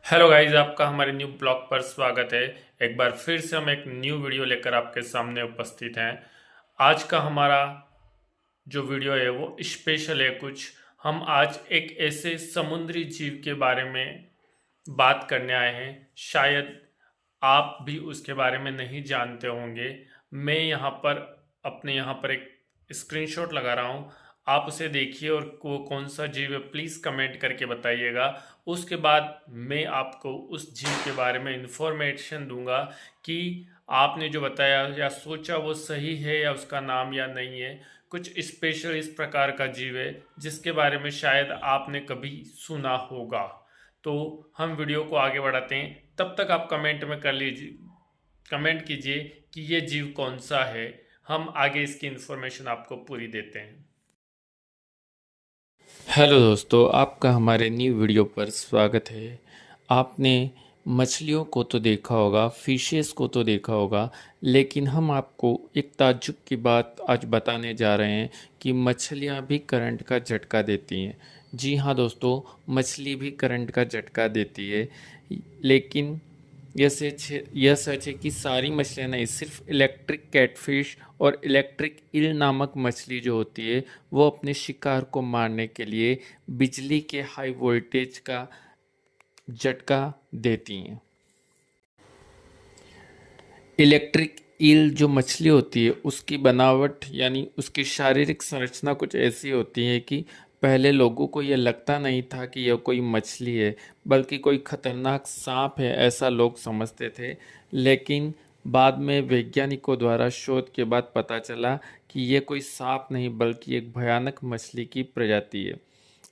Hello guys, आपका हमारे new blog पर स्वागत है। एक बार फिर से हम एक न्यू वीडियो लेकर आपके सामने उपस्थित हैं। आज का हमारा जो वीडियो है वो स्पेशल है कुछ। हम आज एक ऐसे समुद्री जीव के बारे में बात करने आए हैं। शायद आप भी उसके बारे में नहीं जानते होंगे। मैं यहाँ पर अपने यहाँ पर एक स्क्रीनशॉट लगा रहा हूँ। आप उसे देखिए और वो कौन सा जीव है प्लीज़ कमेंट करके बताइएगा। उसके बाद मैं आपको उस जीव के बारे में इंफॉर्मेशन दूंगा कि आपने जो बताया या सोचा वो सही है या उसका नाम या नहीं है। कुछ स्पेशल इस प्रकार का जीव है जिसके बारे में शायद आपने कभी सुना होगा। तो हम वीडियो को आगे बढ़ाते हैं। तब तक आप कमेंट में कर लीजिए, कमेंट कीजिए कि ये जीव कौन सा है। हम आगे इसकी इन्फॉर्मेशन आपको पूरी देते हैं। हेलो दोस्तों, आपका हमारे न्यू वीडियो पर स्वागत है। आपने मछलियों को तो देखा होगा, फिशेस को तो देखा होगा, लेकिन हम आपको एक ताज्जुब की बात आज बताने जा रहे हैं कि मछलियां भी करंट का झटका देती हैं। जी हाँ दोस्तों, मछली भी करंट का झटका देती है। लेकिन यह सच है कि सारी मछलियाँ नहीं, सिर्फ इलेक्ट्रिक कैटफिश और इलेक्ट्रिक ईल नामक मछली जो होती है वो अपने शिकार को मारने के लिए बिजली के हाई वोल्टेज का झटका देती हैं। इलेक्ट्रिक ईल जो मछली होती है उसकी बनावट यानी उसकी शारीरिक संरचना कुछ ऐसी होती है कि पहले लोगों को यह लगता नहीं था कि यह कोई मछली है, बल्कि कोई खतरनाक सांप है, ऐसा लोग समझते थे। लेकिन बाद में वैज्ञानिकों द्वारा शोध के बाद पता चला कि यह कोई सांप नहीं बल्कि एक भयानक मछली की प्रजाति है।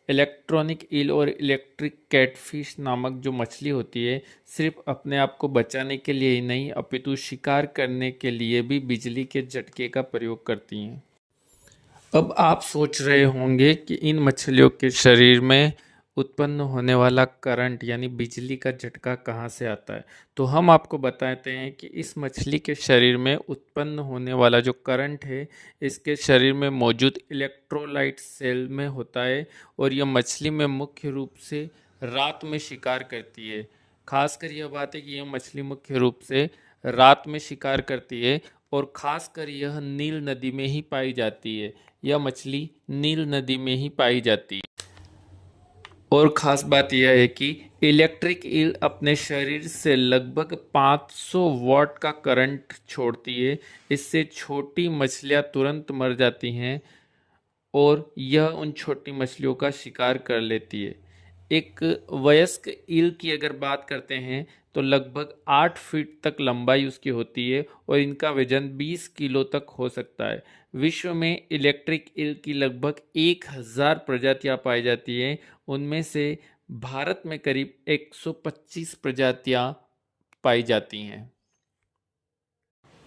इलेक्ट्रॉनिक ईल और इलेक्ट्रिक कैटफिश नामक जो मछली होती है सिर्फ अपने आप को बचाने के लिए ही नहीं अपितु शिकार करने के लिए भी बिजली के झटके का प्रयोग करती हैं। अब आप सोच रहे होंगे कि इन मछलियों के शरीर में उत्पन्न होने वाला करंट यानी बिजली का झटका कहाँ से आता है। तो हम आपको बताते हैं कि इस मछली के शरीर में उत्पन्न होने वाला जो करंट है इसके शरीर में मौजूद इलेक्ट्रोलाइट सेल में होता है। और यह मछली में मुख्य रूप से रात में शिकार करती है। खासकर यह बात है कि यह मछली मुख्य रूप से रात में शिकार करती है और ख़ासकर यह नील नदी में ही पाई जाती है। यह मछली नील नदी में ही पाई जाती है। और ख़ास बात यह है कि इलेक्ट्रिक ईल अपने शरीर से लगभग 500 वॉट का करंट छोड़ती है। इससे छोटी मछलियाँ तुरंत मर जाती हैं और यह उन छोटी मछलियों का शिकार कर लेती है। एक वयस्क ईल की अगर बात करते हैं तो लगभग 8 फीट तक लंबाई उसकी होती है और इनका वजन 20 किलो तक हो सकता है। विश्व में इलेक्ट्रिक ईल की लगभग 1000 प्रजातियां पाई जाती हैं। उनमें से भारत में करीब 125 प्रजातियां पाई जाती हैं।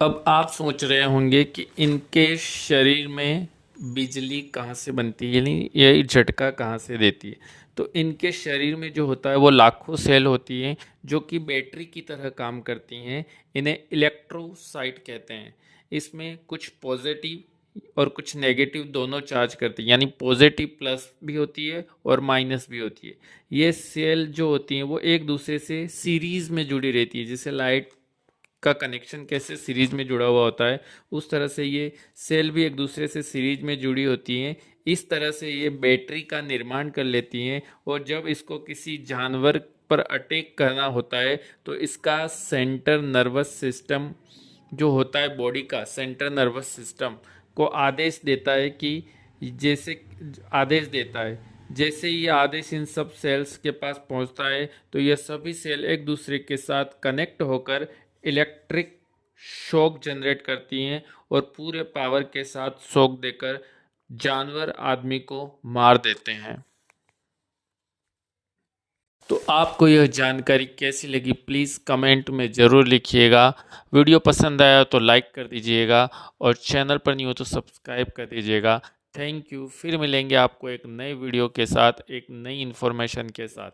अब आप सोच रहे होंगे कि इनके शरीर में बिजली कहाँ से बनती है, यानी ये झटका कहाँ से देती है। तो इनके शरीर में जो होता है वो लाखों सेल होती हैं जो कि बैटरी की तरह काम करती हैं। इन्हें इलेक्ट्रोसाइट कहते हैं। इसमें कुछ पॉजिटिव और कुछ नेगेटिव दोनों चार्ज करती है, यानी पॉजिटिव प्लस भी होती है और माइनस भी होती है। ये सेल जो होती हैं वो एक दूसरे से सीरीज में जुड़ी रहती है। जैसे लाइट का कनेक्शन कैसे सीरीज में जुड़ा हुआ होता है, उस तरह से ये सेल भी एक दूसरे से सीरीज में जुड़ी होती हैं। इस तरह से ये बैटरी का निर्माण कर लेती हैं और जब इसको किसी जानवर पर अटैक करना होता है तो इसका सेंटर नर्वस सिस्टम जो होता है, बॉडी का सेंट्रल नर्वस सिस्टम को आदेश देता है कि जैसे आदेश देता है जैसे ये आदेश इन सब सेल्स के पास पहुंचता है तो ये सभी सेल एक दूसरे के साथ कनेक्ट होकर इलेक्ट्रिक शॉक जनरेट करती हैं और पूरे पावर के साथ शॉक देकर जानवर आदमी को मार देते हैं। तो आपको यह जानकारी कैसी लगी प्लीज़ कमेंट में ज़रूर लिखिएगा। वीडियो पसंद आया तो लाइक कर दीजिएगा और चैनल पर नहीं हो तो सब्सक्राइब कर दीजिएगा। Thank you. फिर मिलेंगे आपको एक नए वीडियो के साथ, एक नई इन्फॉर्मेशन के साथ।